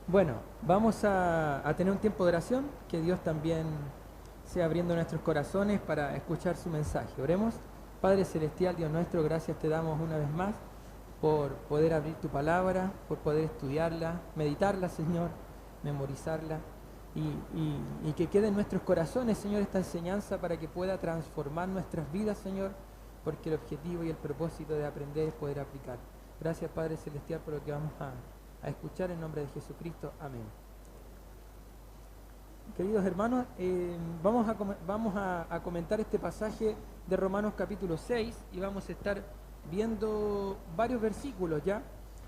Bueno, vamos a tener un tiempo de oración, que Dios también sea abriendo nuestros corazones para escuchar su mensaje. Oremos. Padre Celestial, Dios nuestro, gracias te damos una vez más por poder abrir tu palabra, por poder estudiarla, meditarla, Señor, memorizarla y que quede en nuestros corazones, Señor, esta enseñanza para que pueda transformar nuestras vidas, Señor, porque el objetivo y el propósito de aprender es poder aplicar. Gracias, Padre Celestial, por lo que vamos a escuchar en nombre de Jesucristo. Amén. Queridos hermanos, vamos a comentar este pasaje de Romanos capítulo 6 y vamos a estar viendo varios versículos ya.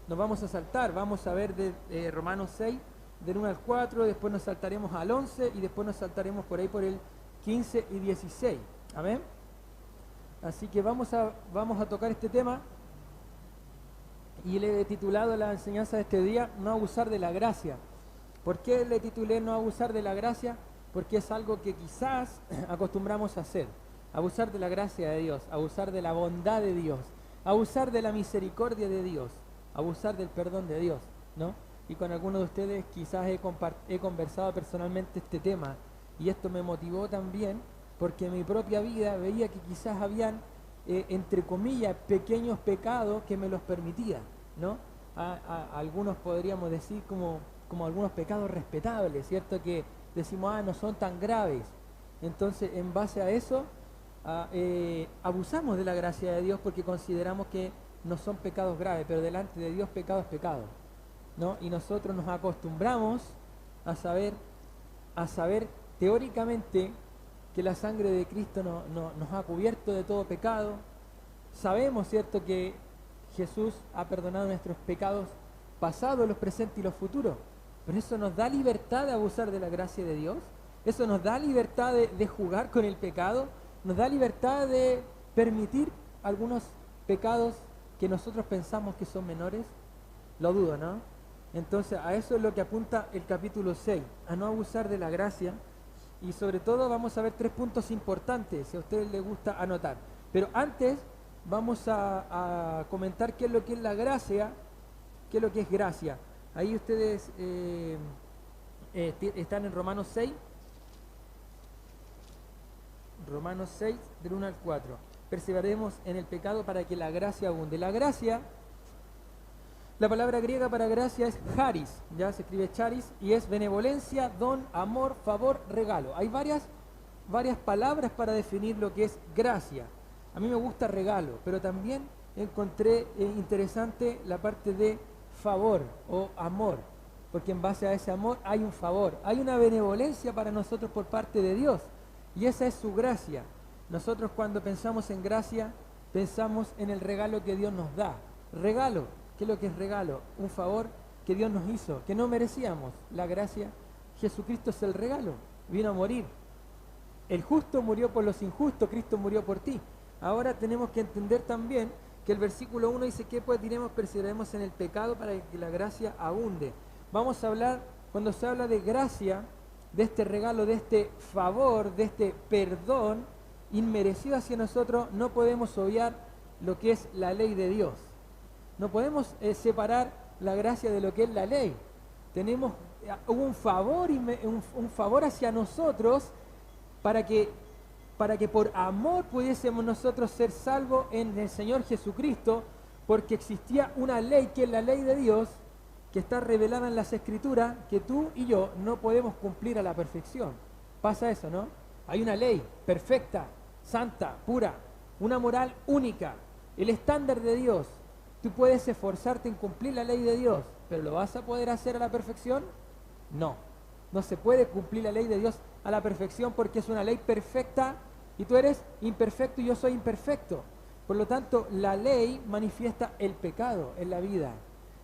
Nos vamos a saltar, vamos a ver de Romanos 6 del 1 al 4, después nos saltaremos al 11 y después nos saltaremos por ahí por el 15 y 16. Amén. Así que vamos a tocar este tema y le he titulado la enseñanza de este día, no abusar de la gracia. ¿Por qué le titulé no abusar de la gracia? Porque es algo que quizás acostumbramos a hacer. Abusar de la gracia de Dios, abusar de la bondad de Dios, abusar de la misericordia de Dios, abusar del perdón de Dios, ¿no? Y con algunos de ustedes quizás he conversado personalmente este tema y esto me motivó también porque en mi propia vida veía que quizás habían, entre comillas, pequeños pecados que me los permitían, ¿no? Algunos podríamos decir como algunos pecados respetables, ¿cierto? Que decimos, no son tan graves. Entonces, en base a eso, abusamos de la gracia de Dios porque consideramos que no son pecados graves, pero delante de Dios pecado es pecado, ¿no? Y nosotros nos acostumbramos a saber teóricamente que la sangre de Cristo nos ha cubierto de todo pecado. Sabemos, ¿cierto?, que Jesús ha perdonado nuestros pecados pasados, los presentes y los futuros. Pero eso nos da libertad de abusar de la gracia de Dios. Eso nos da libertad de jugar con el pecado. Nos da libertad de permitir algunos pecados que nosotros pensamos que son menores. Lo dudo, ¿no? Entonces a eso es lo que apunta el capítulo 6, a no abusar de la gracia. Y sobre todo vamos a ver 3 puntos importantes, si a ustedes les gusta anotar. Pero antes vamos a comentar qué es lo que es la gracia, qué es lo que es gracia. Ahí ustedes están en Romanos 6, del 1 al 4. Perseveremos en el pecado para que la gracia abunde. La gracia, la palabra griega para gracia es charis, ya se escribe charis, y es benevolencia, don, amor, favor, regalo. Hay varias palabras para definir lo que es gracia. A mí me gusta regalo, pero también encontré interesante la parte de favor o amor, porque en base a ese amor hay un favor, hay una benevolencia para nosotros por parte de Dios, y esa es su gracia. Nosotros cuando pensamos en gracia, pensamos en el regalo que Dios nos da. Regalo, ¿qué es lo que es regalo? Un favor que Dios nos hizo, que no merecíamos. La gracia, Jesucristo es el regalo, vino a morir. El justo murió por los injustos, Cristo murió por ti. Ahora tenemos que entender también que el versículo 1 dice que pues diremos, perseveremos en el pecado para que la gracia abunde. Vamos a hablar, cuando se habla de gracia, de este regalo, de este favor, de este perdón inmerecido hacia nosotros, no podemos obviar lo que es la ley de Dios. No podemos separar la gracia de lo que es la ley. Tenemos un favor hacia nosotros para que por amor pudiésemos nosotros ser salvos en el Señor Jesucristo, porque existía una ley que es la ley de Dios, que está revelada en las Escrituras, que tú y yo no podemos cumplir a la perfección. Pasa eso, ¿no? Hay una ley perfecta, santa, pura, una moral única, el estándar de Dios. Tú puedes esforzarte en cumplir la ley de Dios, pero ¿lo vas a poder hacer a la perfección? No, no se puede cumplir la ley de Dios a la perfección porque es una ley perfecta y tú eres imperfecto y yo soy imperfecto. Por lo tanto, la ley manifiesta el pecado en la vida.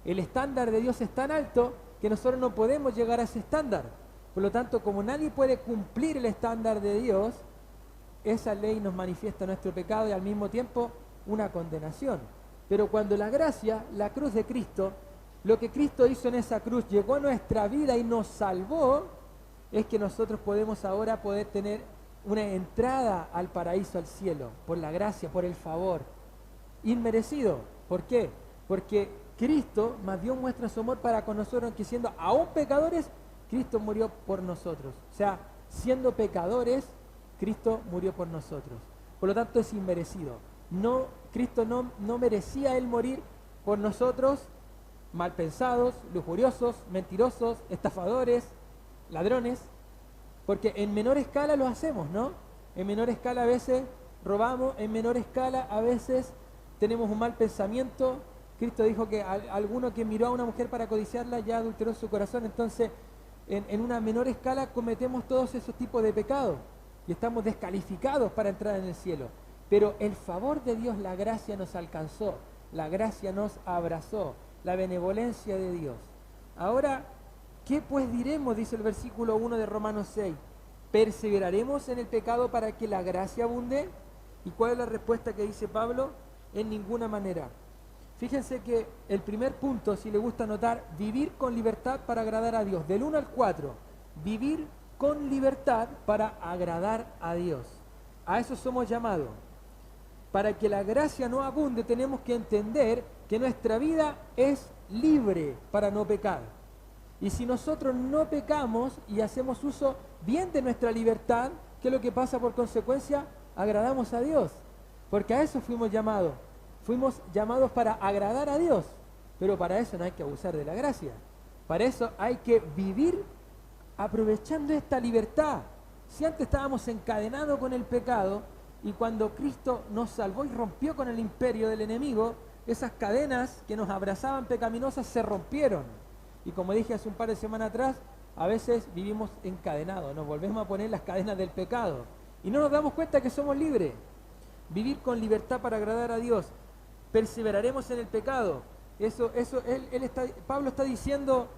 El estándar de Dios es tan alto que nosotros no podemos llegar a ese estándar. Por lo tanto, como nadie puede cumplir el estándar de Dios, esa ley nos manifiesta nuestro pecado y al mismo tiempo una condenación. Pero cuando la gracia, la cruz de Cristo, lo que Cristo hizo en esa cruz llegó a nuestra vida y nos salvó, es que nosotros podemos ahora poder tener una entrada al paraíso, al cielo, por la gracia, por el favor, inmerecido. ¿Por qué? Porque Cristo más dio muestra su amor para con nosotros, que siendo aún pecadores, Cristo murió por nosotros. O sea, siendo pecadores, Cristo murió por nosotros. Por lo tanto, es inmerecido. No, Cristo no merecía Él morir por nosotros, mal pensados, lujuriosos, mentirosos, estafadores, ladrones, porque en menor escala lo hacemos, ¿no? En menor escala a veces robamos, en menor escala a veces tenemos un mal pensamiento. Cristo dijo que alguno que miró a una mujer para codiciarla ya adulteró su corazón. Entonces, en una menor escala cometemos todos esos tipos de pecados y estamos descalificados para entrar en el cielo. Pero el favor de Dios, la gracia nos alcanzó, la gracia nos abrazó, la benevolencia de Dios. Ahora, ¿qué pues diremos? Dice el versículo 1 de Romanos 6. ¿Perseveraremos en el pecado para que la gracia abunde? ¿Y cuál es la respuesta que dice Pablo? En ninguna manera. Fíjense que el primer punto, si le gusta anotar, vivir con libertad para agradar a Dios. Del 1 al 4, vivir con libertad para agradar a Dios. A eso somos llamados. Para que la gracia no abunde, tenemos que entender que nuestra vida es libre para no pecar. Y si nosotros no pecamos y hacemos uso bien de nuestra libertad, ¿qué es lo que pasa por consecuencia? Agradamos a Dios. Porque a eso fuimos llamados. Fuimos llamados para agradar a Dios, pero para eso no hay que abusar de la gracia. Para eso hay que vivir aprovechando esta libertad. Si antes estábamos encadenados con el pecado, y cuando Cristo nos salvó y rompió con el imperio del enemigo, esas cadenas que nos abrazaban pecaminosas se rompieron. Y como dije hace un par de semanas atrás, a veces vivimos encadenados, nos volvemos a poner las cadenas del pecado y no nos damos cuenta que somos libres. Vivir con libertad para agradar a Dios. Perseveraremos en el pecado. Pablo está diciendo,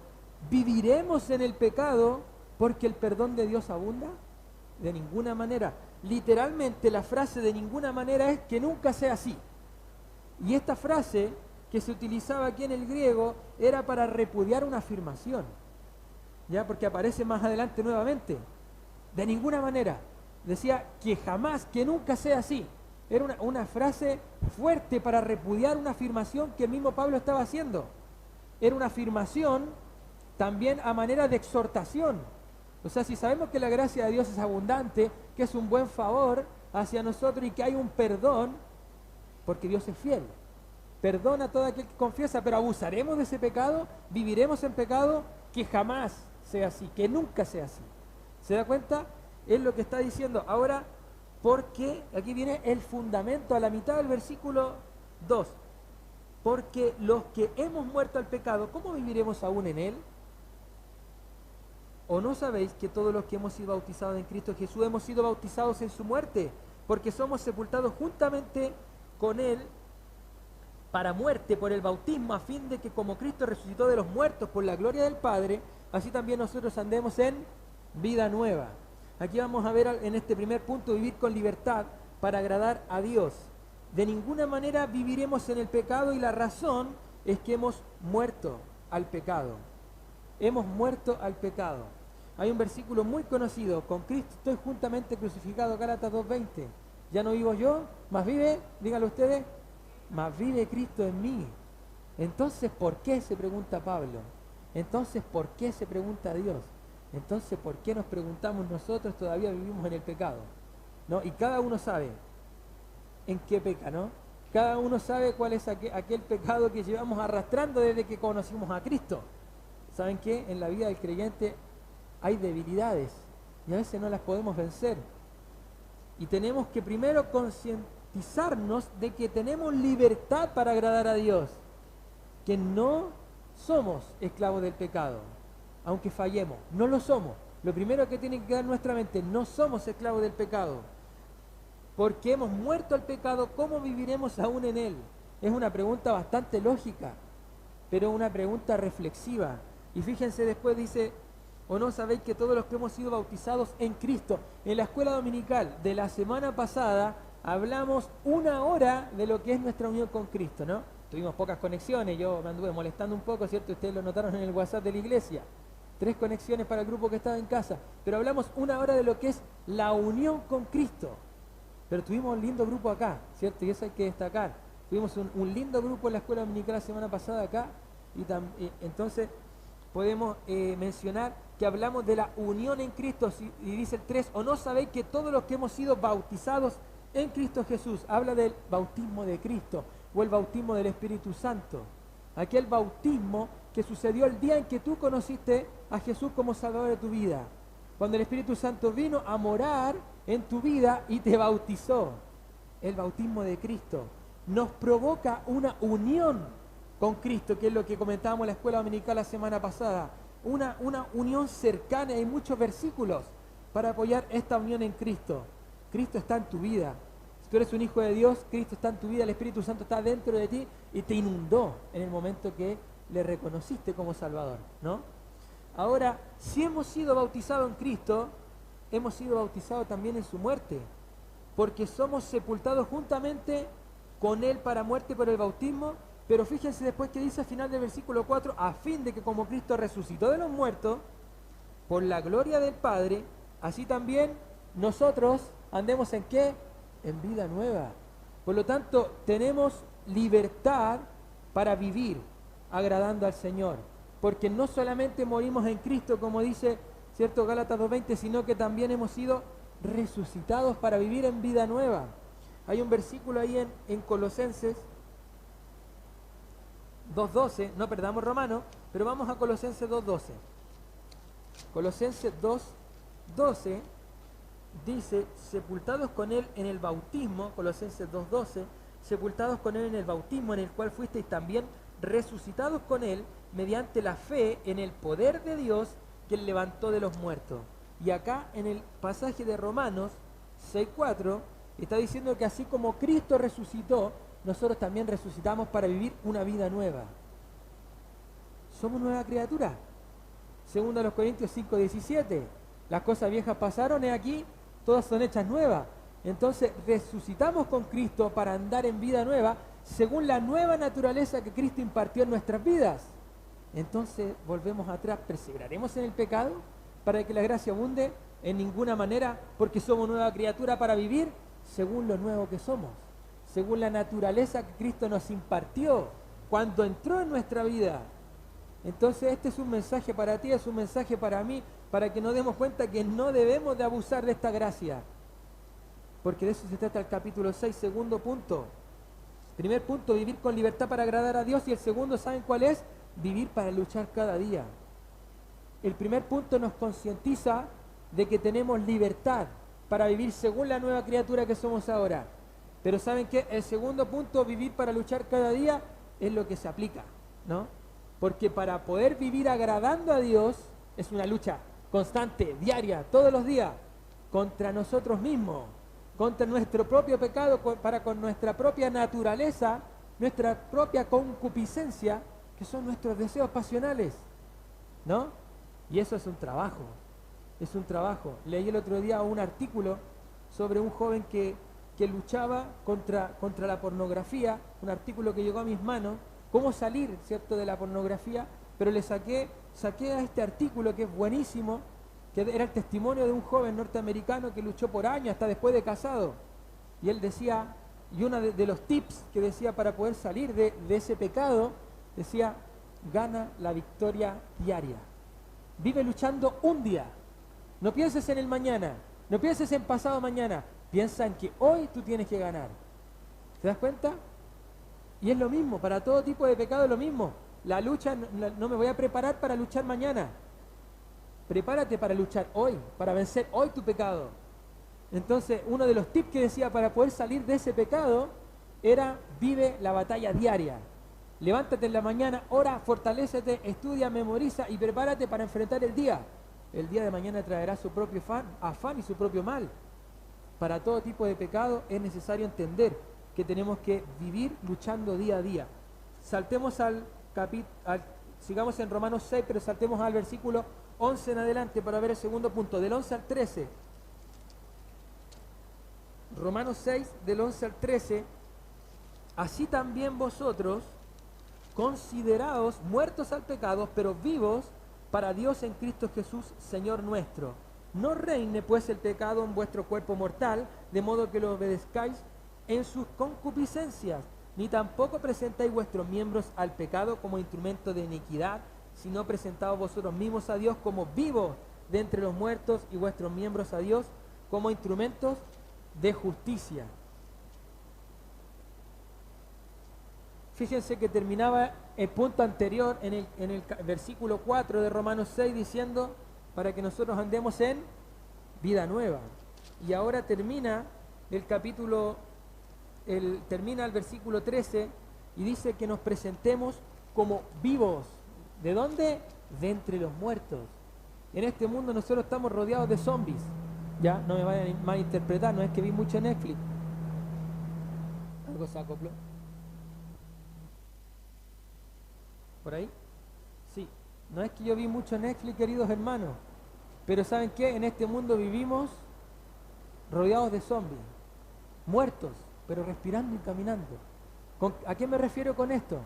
¿viviremos en el pecado porque el perdón de Dios abunda? De ninguna manera. Literalmente la frase de ninguna manera es que nunca sea así. Y esta frase que se utilizaba aquí en el griego era para repudiar una afirmación, ya, porque aparece más adelante nuevamente. De ninguna manera. Decía que jamás, que nunca sea así. Era una frase fuerte para repudiar una afirmación que el mismo Pablo estaba haciendo. Era una afirmación también a manera de exhortación. O sea, si sabemos que la gracia de Dios es abundante, que es un buen favor hacia nosotros y que hay un perdón, porque Dios es fiel. Perdona a todo aquel que confiesa, pero abusaremos de ese pecado, viviremos en pecado, que jamás sea así, que nunca sea así. ¿Se da cuenta? Es lo que está diciendo. Ahora, porque aquí viene el fundamento a la mitad del versículo 2. Porque los que hemos muerto al pecado, ¿cómo viviremos aún en él? ¿O no sabéis que todos los que hemos sido bautizados en Cristo Jesús hemos sido bautizados en su muerte? Porque somos sepultados juntamente con él para muerte por el bautismo, a fin de que como Cristo resucitó de los muertos por la gloria del Padre, así también nosotros andemos en vida nueva. Aquí vamos a ver en este primer punto, vivir con libertad para agradar a Dios. De ninguna manera viviremos en el pecado, y la razón es que hemos muerto al pecado. Hemos muerto al pecado. Hay un versículo muy conocido: con Cristo estoy juntamente crucificado, Gálatas 2:20. Ya no vivo yo, más vive, díganlo ustedes, más vive Cristo en mí. Entonces, ¿por qué? Se pregunta Pablo. Entonces, ¿por qué? Se pregunta Dios. Entonces, ¿por qué nos preguntamos nosotros todavía vivimos en el pecado? ¿No? Y cada uno sabe en qué peca, ¿no? Cada uno sabe cuál es aquel pecado que llevamos arrastrando desde que conocimos a Cristo. ¿Saben qué? En la vida del creyente hay debilidades y a veces no las podemos vencer. Y tenemos que primero concientizarnos de que tenemos libertad para agradar a Dios, que no somos esclavos del pecado, aunque fallemos, no lo somos. Lo primero que tiene que quedar en nuestra mente: no somos esclavos del pecado, porque hemos muerto al pecado. ¿Cómo viviremos aún en él? Es una pregunta bastante lógica, pero una pregunta reflexiva. Y fíjense, después dice: ¿o no sabéis que todos los que hemos sido bautizados en Cristo? En la escuela dominical de la semana pasada hablamos 1 hora de lo que es nuestra unión con Cristo, ¿no? Tuvimos pocas conexiones, yo me anduve molestando un poco, ¿cierto? Ustedes lo notaron en el WhatsApp de la iglesia. 3 conexiones para el grupo que estaba en casa. Pero hablamos 1 hora de lo que es la unión con Cristo. Pero tuvimos un lindo grupo acá, ¿cierto? Y eso hay que destacar. Fuimos un lindo grupo en la escuela dominical la semana pasada acá, y entonces podemos mencionar que hablamos de la unión en Cristo, y dice el 3, o no sabéis que todos los que hemos sido bautizados en Cristo Jesús, habla del bautismo de Cristo, o el bautismo del Espíritu Santo, aquel bautismo que sucedió el día en que tú conociste a Jesús como Salvador de tu vida, cuando el Espíritu Santo vino a morar en tu vida y te bautizó. El bautismo de Cristo nos provoca una unión con Cristo, que es lo que comentábamos en la escuela dominical la semana pasada, una unión cercana. Hay muchos versículos para apoyar esta unión en Cristo. Cristo está en tu vida. Si tú eres un hijo de Dios, Cristo está en tu vida, el Espíritu Santo está dentro de ti y te inundó en el momento que le reconociste como Salvador, ¿no? Ahora, si hemos sido bautizados en Cristo, hemos sido bautizados también en su muerte, porque somos sepultados juntamente con Él para muerte por el bautismo. Pero fíjense después que dice al final del versículo 4, a fin de que como Cristo resucitó de los muertos, por la gloria del Padre, así también nosotros andemos ¿en qué? En vida nueva. Por lo tanto, tenemos libertad para vivir agradando al Señor, porque no solamente morimos en Cristo, como dice, ¿cierto? Gálatas 2:20, sino que también hemos sido resucitados para vivir en vida nueva. Hay un versículo ahí en Colosenses 2:12, no perdamos Romanos, pero vamos a Colosenses 2:12. Colosenses 2:12 dice, sepultados con Él en el bautismo, Colosenses 2:12, sepultados con Él en el bautismo, en el cual fuisteis también resucitados con Él, mediante la fe en el poder de Dios que Él levantó de los muertos. Y acá en el pasaje de Romanos 6:4 está diciendo que así como Cristo resucitó, nosotros también resucitamos para vivir una vida nueva. Somos nueva criatura. Segundo a los Corintios 5:17. Las cosas viejas pasaron, y aquí todas son hechas nuevas. Entonces resucitamos con Cristo para andar en vida nueva, según la nueva naturaleza que Cristo impartió en nuestras vidas. Entonces volvemos atrás, ¿perseveraremos en el pecado para que la gracia abunde? En ninguna manera, porque somos nueva criatura para vivir según lo nuevo que somos, según la naturaleza que Cristo nos impartió cuando entró en nuestra vida. Entonces este es un mensaje para ti, es un mensaje para mí, para que nos demos cuenta que no debemos de abusar de esta gracia, porque de eso se trata el capítulo 6, segundo punto. Primer punto, vivir con libertad para agradar a Dios, y el segundo, ¿saben cuál es? Vivir para luchar cada día. El primer punto nos concientiza de que tenemos libertad para vivir según la nueva criatura que somos ahora. Pero ¿saben qué? El segundo punto, vivir para luchar cada día, es lo que se aplica, ¿no? Porque para poder vivir agradando a Dios es una lucha constante, diaria, todos los días, contra nosotros mismos, contra nuestro propio pecado, para con nuestra propia naturaleza, nuestra propia concupiscencia, que son nuestros deseos pasionales, ¿no? Y eso es un trabajo, es un trabajo. Leí el otro día un artículo sobre un joven que luchaba contra la pornografía, un artículo que llegó a mis manos, cómo salir, ¿cierto?, de la pornografía, pero le saqué a este artículo, que es buenísimo, que era el testimonio de un joven norteamericano que luchó por años, hasta después de casado. Y él decía, y uno de los tips que decía para poder salir de ese pecado, decía, gana la victoria diaria. Vive luchando un día. No pienses en el mañana, no pienses en pasado mañana, piensa en que hoy tú tienes que ganar. ¿Te das cuenta? Y es lo mismo, para todo tipo de pecado es lo mismo. La lucha, no me voy a preparar para luchar mañana. Prepárate para luchar hoy, para vencer hoy tu pecado. Entonces, uno de los tips que decía para poder salir de ese pecado era, vive la batalla diaria. Levántate en la mañana, ora, fortalécete, estudia, memoriza y prepárate para enfrentar el día. El día de mañana traerá su propio afán y su propio mal. Para todo tipo de pecado es necesario entender que tenemos que vivir luchando día a día. Saltemos sigamos en Romanos 6, pero saltemos al versículo 11 en adelante para ver el segundo punto, del 11 al 13. Romanos 6, del 11 al 13. Así también vosotros, consideraos muertos al pecado, pero vivos para Dios en Cristo Jesús, Señor nuestro. No reine pues el pecado en vuestro cuerpo mortal, de modo que lo obedezcáis en sus concupiscencias, ni tampoco presentéis vuestros miembros al pecado como instrumento de iniquidad, sino presentaos vosotros mismos a Dios como vivos de entre los muertos y vuestros miembros a Dios como instrumentos de justicia. Fíjense que terminaba el punto anterior en el versículo 4 de Romanos 6 diciendo para que nosotros andemos en vida nueva. Y ahora termina el capítulo, termina el versículo 13 y dice que nos presentemos como vivos. ¿De dónde? De entre los muertos. En este mundo nosotros estamos rodeados de zombies. Ya, no me vayan a malinterpretar, no es que vi mucho Netflix. ¿Algo se acopló? ¿Por ahí? Sí. No es que yo vi mucho Netflix, queridos hermanos. Pero ¿saben qué? En este mundo vivimos rodeados de zombies. Muertos, pero respirando y caminando. ¿A qué me refiero con esto?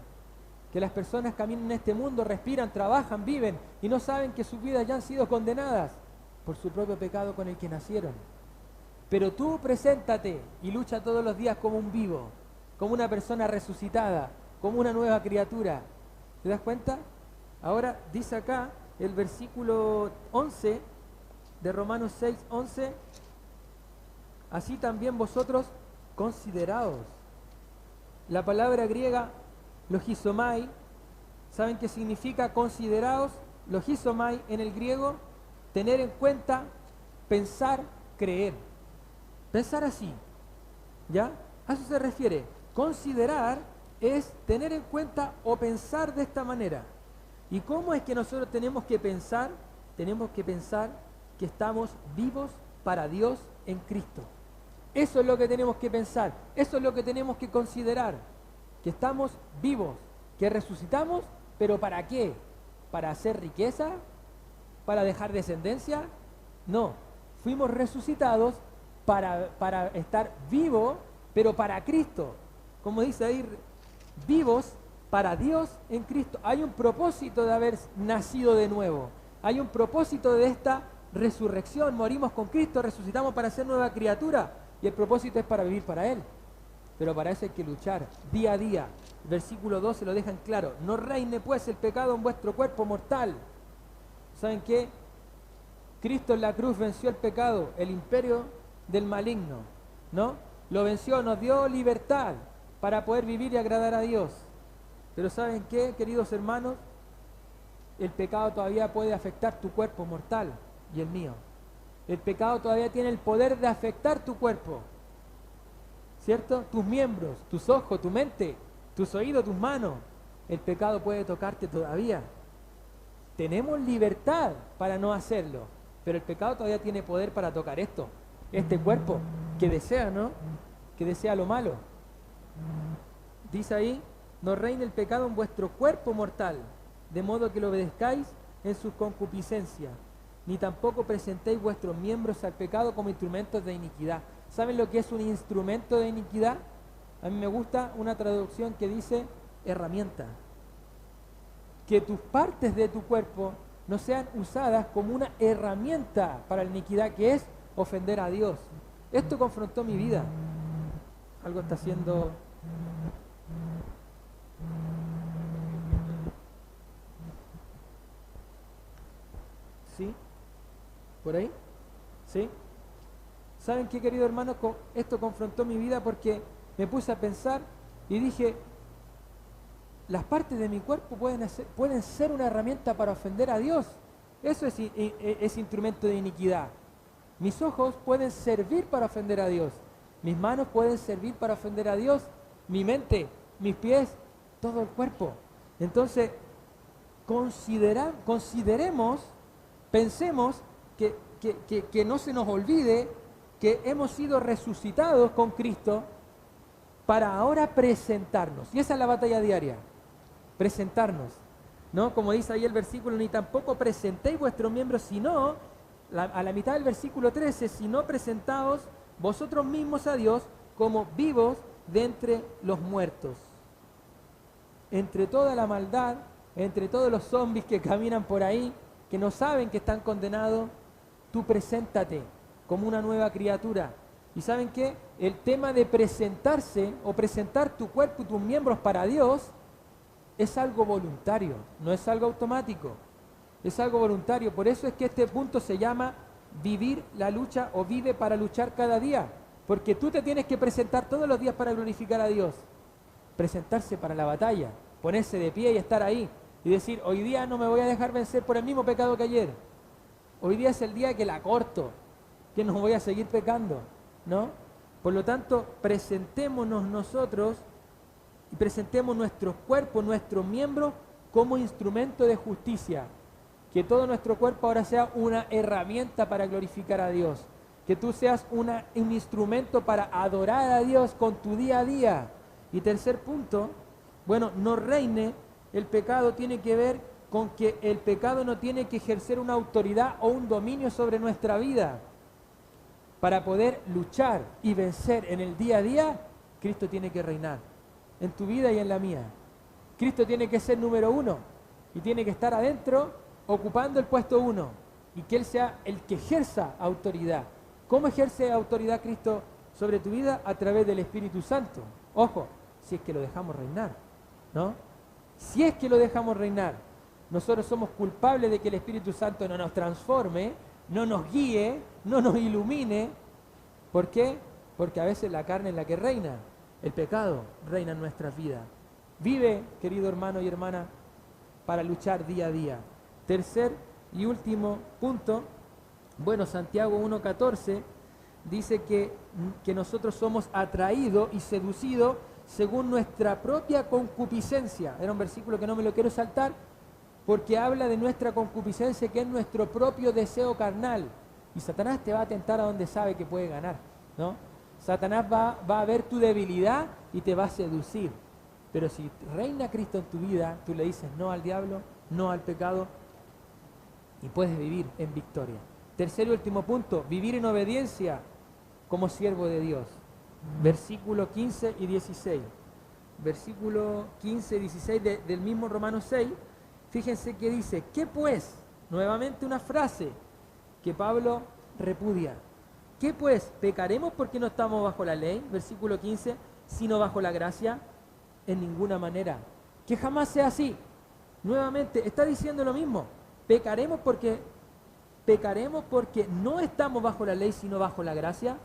Que las personas caminan en este mundo, respiran, trabajan, viven y no saben que sus vidas ya han sido condenadas por su propio pecado con el que nacieron. Pero tú preséntate y lucha todos los días como un vivo, como una persona resucitada, como una nueva criatura. ¿Te das cuenta? Ahora dice acá el versículo 11 de Romanos 6, 11, así también vosotros consideraos. La palabra griega logizomai, ¿saben qué significa consideraos? Logizomai en el griego, tener en cuenta, pensar, creer. Pensar así, ¿ya? A eso se refiere. Considerar es tener en cuenta o pensar de esta manera. ¿Y cómo es que nosotros tenemos que pensar? Tenemos que pensar que estamos vivos para Dios en Cristo. Eso es lo que tenemos que pensar, eso es lo que tenemos que considerar, que estamos vivos, que resucitamos, pero ¿para qué? ¿Para hacer riqueza? ¿Para dejar descendencia? No, fuimos resucitados para estar vivos, pero para Cristo. Como dice ahí, vivos para Dios en Cristo. Hay un propósito de haber nacido de nuevo, hay un propósito de esta resurrección. Morimos con Cristo, resucitamos para ser nueva criatura y el propósito es para vivir para Él. Pero para eso hay que luchar día a día. El versículo 12 lo dejan claro: no reine pues el pecado en vuestro cuerpo mortal. ¿Saben qué? Cristo en la cruz venció el pecado, el imperio del maligno, ¿no? Lo venció, nos dio libertad para poder vivir y agradar a Dios. Pero ¿saben qué, queridos hermanos? El pecado todavía puede afectar tu cuerpo mortal y el mío. El pecado todavía tiene el poder de afectar tu cuerpo, ¿cierto? Tus miembros, tus ojos, tu mente, tus oídos, tus manos. El pecado puede tocarte todavía. Tenemos libertad para no hacerlo, pero el pecado todavía tiene poder para tocar esto, este cuerpo que desea, ¿no? Que desea lo malo. Dice ahí: no reine el pecado en vuestro cuerpo mortal, de modo que lo obedezcáis en sus concupiscencias, ni tampoco presentéis vuestros miembros al pecado como instrumentos de iniquidad. ¿Saben lo que es un instrumento de iniquidad? A mí me gusta una traducción que dice herramienta. Que tus partes de tu cuerpo no sean usadas como una herramienta para la iniquidad, que es ofender a Dios. Esto confrontó mi vida. Algo está haciendo... ¿Sí? ¿Por ahí? ¿Sí? ¿Saben qué, querido hermano? Esto confrontó mi vida porque me puse a pensar y dije, las partes de mi cuerpo pueden ser una herramienta para ofender a Dios. Eso es instrumento de iniquidad. Mis ojos pueden servir para ofender a Dios. Mis manos pueden servir para ofender a Dios. Mi mente, mis pies, todo el cuerpo. Entonces, consideremos, pensemos que no se nos olvide que hemos sido resucitados con Cristo para ahora presentarnos. Y esa es la batalla diaria, presentarnos, ¿no? Como dice ahí el versículo, ni tampoco presentéis vuestros miembros, sino, a la mitad del versículo 13, sino presentaos vosotros mismos a Dios como vivos de entre los muertos. Entre toda la maldad, entre todos los zombies que caminan por ahí, que no saben que están condenados, tú preséntate como una nueva criatura. ¿Y saben qué? el tema de presentarse o presentar tu cuerpo y tus miembros para Dios es algo voluntario, no es algo automático, es algo voluntario. Por eso es que este punto se llama vivir la lucha o vive para luchar cada día, porque tú te tienes que presentar todos los días para glorificar a Dios, presentarse para la batalla, ponerse de pie y estar ahí y decir, hoy día no me voy a dejar vencer por el mismo pecado que ayer, hoy día es el día que la corto, que no voy a seguir pecando, ¿no? Por lo tanto, presentémonos nosotros y presentemos nuestros cuerpos, nuestros miembros como instrumento de justicia. Que todo nuestro cuerpo ahora sea una herramienta para glorificar a Dios. Que tú seas un instrumento para adorar a Dios con tu día a día. Y tercer punto, bueno, no reine el pecado tiene que ver con que el pecado no tiene que ejercer una autoridad o un dominio sobre nuestra vida. Para poder luchar y vencer en el día a día, Cristo tiene que reinar en tu vida y en la mía. Cristo tiene que ser número uno y tiene que estar adentro ocupando el puesto 1 y que Él sea el que ejerza autoridad. ¿Cómo ejerce autoridad Cristo sobre tu vida? A través del Espíritu Santo. Ojo, si es que lo dejamos reinar, ¿no? Si es que lo dejamos reinar, nosotros somos culpables de que el Espíritu Santo no nos transforme, no nos guíe, no nos ilumine. ¿Por qué? Porque a veces la carne es la que reina, el pecado reina en nuestras vidas. Vive, querido hermano y hermana, para luchar día a día. Tercer y último punto, bueno, Santiago 1:14 dice que nosotros somos atraídos y seducidos según nuestra propia concupiscencia. Era un versículo que no me lo quiero saltar, porque habla de nuestra concupiscencia, que es nuestro propio deseo carnal. Y Satanás te va a tentar a donde sabe que puede ganar, ¿no? Satanás va a ver tu debilidad y te va a seducir. Pero si reina Cristo en tu vida, tú le dices no al diablo, no al pecado, y puedes vivir en victoria. Tercer y último punto, vivir en obediencia como siervo de Dios. Versículo 15 y 16. Versículo 15 y 16 del mismo Romanos 6. Fíjense que dice, ¿qué pues? Nuevamente una frase que Pablo repudia. ¿Qué pues? ¿Pecaremos porque no estamos bajo la ley? Versículo 15, sino bajo la gracia. En ninguna manera. Que jamás sea así. Nuevamente, está diciendo lo mismo. ¿Pecaremos porque no estamos bajo la ley, sino bajo la gracia?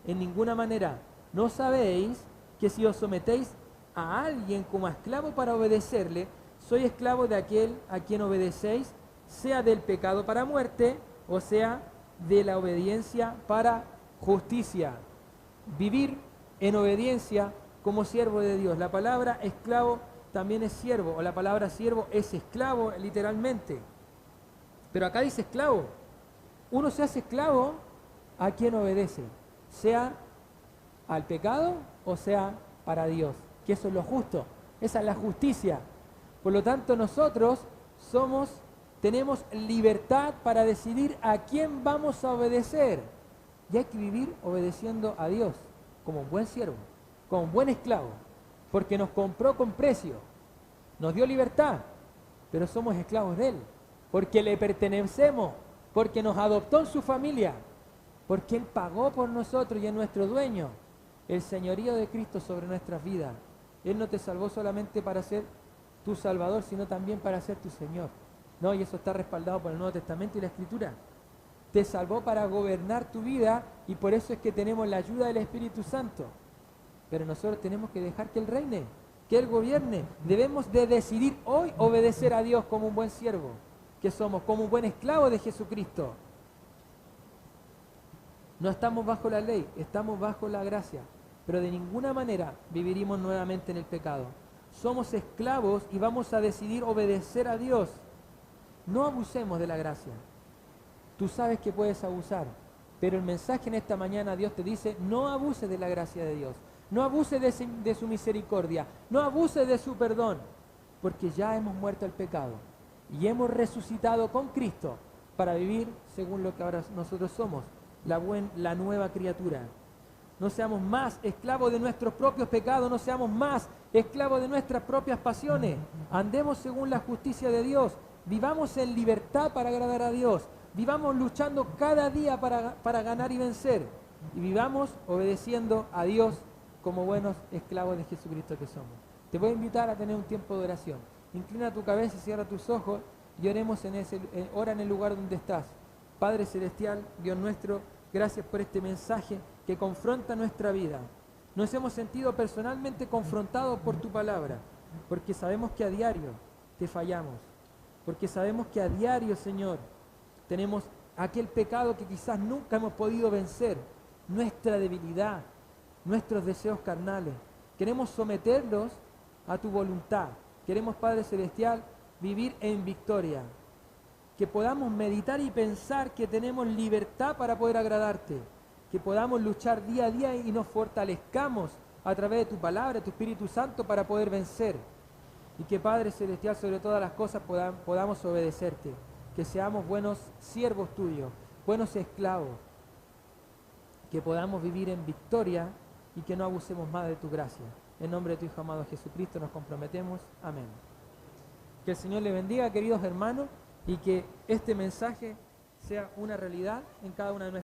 En ninguna manera. ¿No sabéis que si os sometéis a alguien como a esclavo para obedecerle, soy esclavo de aquel a quien obedecéis, sea del pecado para muerte, o sea de la obediencia para justicia? Vivir en obediencia como siervo de Dios. La palabra esclavo también es siervo, o la palabra siervo es esclavo literalmente. Pero acá dice esclavo. Uno se hace esclavo a quien obedece, sea al pecado o sea para Dios, que eso es lo justo, esa es la justicia. Por lo tanto, nosotros tenemos libertad para decidir a quién vamos a obedecer. Y hay que vivir obedeciendo a Dios como un buen siervo, como un buen esclavo, porque nos compró con precio, nos dio libertad, pero somos esclavos de Él, porque le pertenecemos, porque nos adoptó en su familia, porque Él pagó por nosotros y es nuestro dueño. El señorío de Cristo sobre nuestras vidas. Él no te salvó solamente para ser tu Salvador, sino también para ser tu Señor. No, y eso está respaldado por el Nuevo Testamento y la Escritura. Te salvó para gobernar tu vida y por eso es que tenemos la ayuda del Espíritu Santo. Pero nosotros tenemos que dejar que Él reine, que Él gobierne. Debemos de decidir hoy obedecer a Dios como un buen siervo, que somos, como un buen esclavo de Jesucristo. No estamos bajo la ley, estamos bajo la gracia, pero de ninguna manera viviremos nuevamente en el pecado. Somos esclavos y vamos a decidir obedecer a Dios. No abusemos de la gracia. Tú sabes que puedes abusar, pero el mensaje en esta mañana Dios te dice, no abuses de la gracia de Dios, no abuses de su misericordia, no abuses de su perdón, porque ya hemos muerto al pecado y hemos resucitado con Cristo para vivir según lo que ahora nosotros somos, la nueva criatura. No seamos más esclavos de nuestros propios pecados, no seamos más esclavos de nuestras propias pasiones. Andemos según la justicia de Dios, vivamos en libertad para agradar a Dios, vivamos luchando cada día para ganar y vencer. y vivamos obedeciendo a Dios como buenos esclavos de Jesucristo que somos. Te voy a invitar a tener un tiempo de oración. Inclina tu cabeza y cierra tus ojos y oremos ora en el lugar donde estás. Padre Celestial, Dios nuestro, gracias por este mensaje que confronta nuestra vida. Nos hemos sentido personalmente confrontados por tu palabra, porque sabemos que a diario te fallamos, porque sabemos que a diario, Señor, tenemos aquel pecado que quizás nunca hemos podido vencer, nuestra debilidad, nuestros deseos carnales. Queremos someterlos a tu voluntad. Queremos, Padre Celestial, vivir en victoria. Que podamos meditar y pensar que tenemos libertad para poder agradarte. Que podamos luchar día a día y nos fortalezcamos a través de tu palabra, tu Espíritu Santo, para poder vencer. Y que, Padre Celestial, sobre todas las cosas podamos obedecerte. Que seamos buenos siervos tuyos, buenos esclavos. Que podamos vivir en victoria y que no abusemos más de tu gracia. En nombre de tu Hijo amado Jesucristo nos comprometemos. Amén. Que el Señor le bendiga, queridos hermanos, y que este mensaje sea una realidad en cada una de nuestras